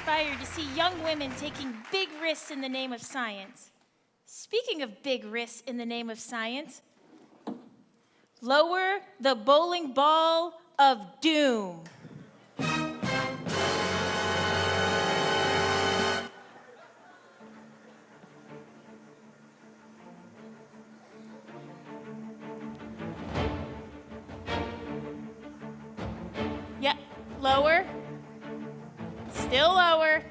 inspired to see young women taking big risks in the name of science. Speaking of big risks in the name of science, lower the bowling ball of doom. Yep, lower. Still lower.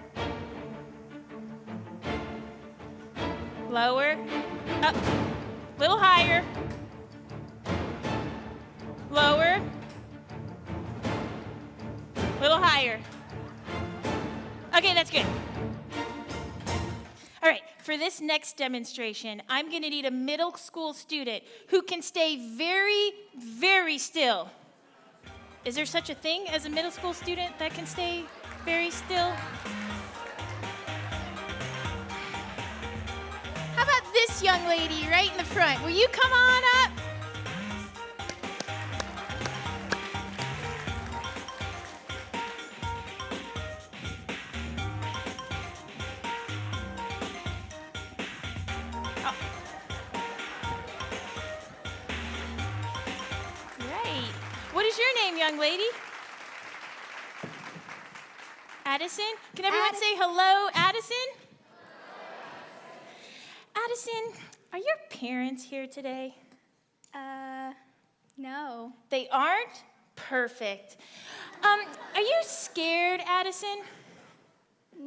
Lower. Up. Little higher. Lower. Little higher. Okay, that's good. All right, for this next demonstration, I'm going to need a middle school student who can stay very, very still. Is there such a thing as a middle school student that can stay very still? How about this young lady right in the front? Will you come on up? Right. What is your name, young lady? Addison? Can everyone say hello, Addison? Addison, are your parents here today? No. They aren't? Perfect. Are you scared, Addison? A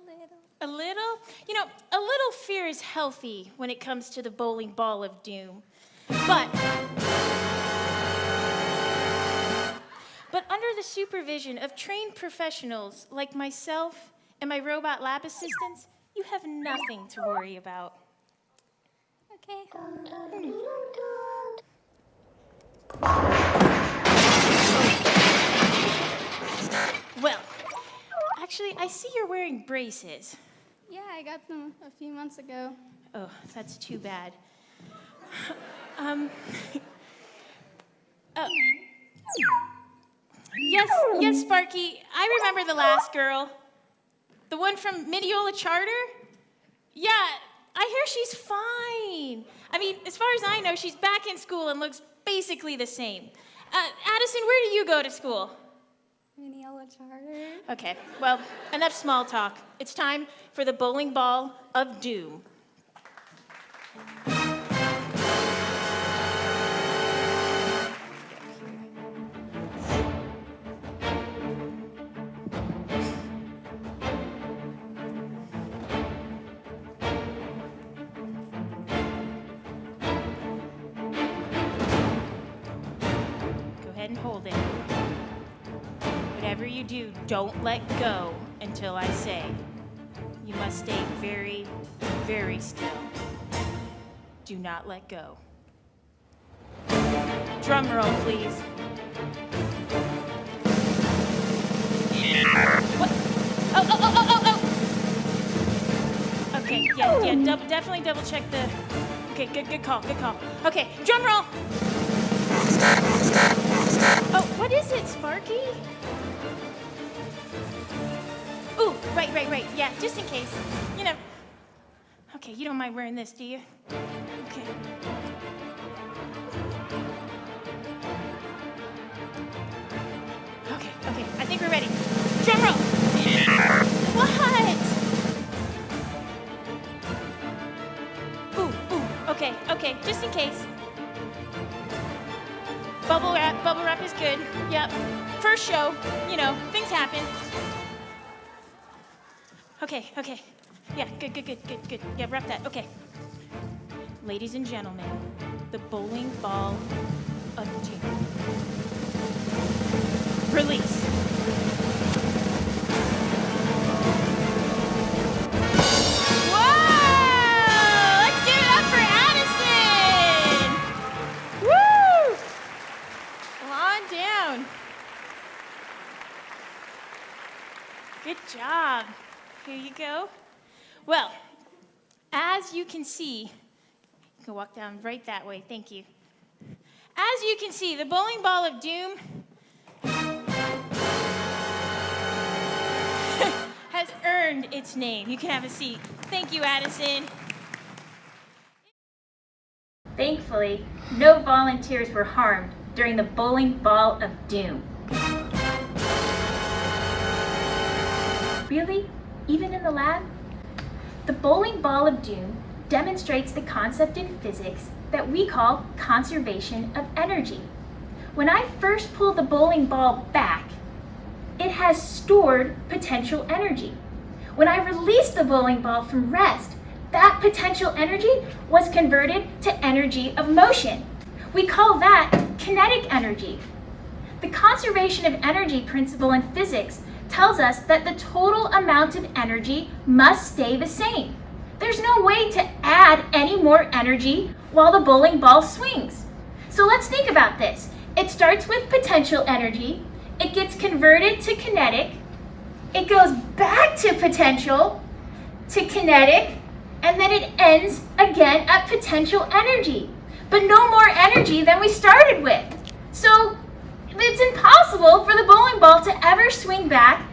little. A little? You know, a little fear is healthy when it comes to the bowling ball of doom. But under the supervision of trained professionals like myself and my robot lab assistants, you have nothing to worry about. Okay. Well, actually, I see you're wearing braces. Yeah, I got them a few months ago. Oh, that's too bad. Yes, Sparky, I remember the last girl. The one from Mineola Charter? Yeah, I hear she's fine. I mean, as far as I know, she's back in school and looks basically the same. Addison, where do you go to school? Mineola Charter. Okay, well, enough small talk. It's time for the bowling ball of doom. And hold it. Whatever you do, don't let go until I say. You must stay very, very still. Do not let go. Drum roll, please. What? Oh. Okay, yeah, definitely double check the... Okay, good call. Okay, drum roll. Oh, what is it, Sparky? Ooh, right. Yeah, just in case. You know. Okay, you don't mind wearing this, do you? Okay. Okay, I think we're ready. Drum roll! What? Ooh, okay, just in case. Bubble wrap is good. Yep. First show, you know, things happen. Okay. Yeah, good. Yeah, wrap that. Okay. Ladies and gentlemen, the bowling ball of doom. Release. Whoa! Let's give it up for Addison! Woo! Come on down. Good job. Here you go. Well, as you can see, you can walk down right that way. Thank you. As you can see, the bowling ball of doom earned its name. You can have a seat. Thank you, Addison. Thankfully, no volunteers were harmed during the bowling ball of doom. Really? Even in the lab? The bowling ball of doom demonstrates the concept in physics that we call conservation of energy. When I first pull the bowling ball back, it has stored potential energy. When I release the bowling ball from rest, that potential energy was converted to energy of motion. We call that kinetic energy. The conservation of energy principle in physics tells us that the total amount of energy must stay the same. There's no way to add any more energy while the bowling ball swings. So let's think about this. It starts with potential energy, it gets converted to kinetic, it goes back to potential, to kinetic, and then it ends again at potential energy. But no more energy than we started with. So it's impossible for the bowling ball to ever swing back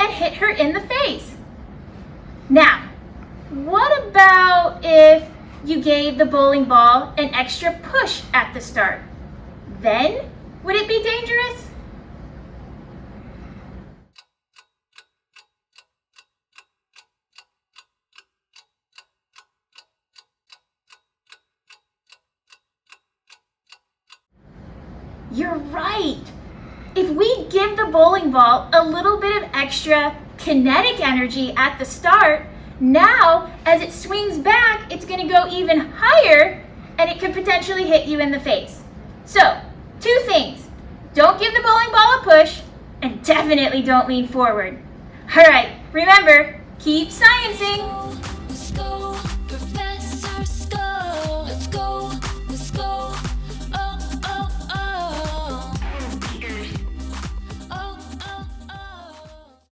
and hit her in the face. Now, what about if you gave the bowling ball an extra push at the start? Then, would it be dangerous? You're right. If we give the bowling ball a little bit of extra kinetic energy at the start, now as it swings back, it's going to go even higher and it could potentially hit you in the face. So, 2 things. Don't give the bowling ball a push and definitely don't lean forward. All right, remember, keep sciencing.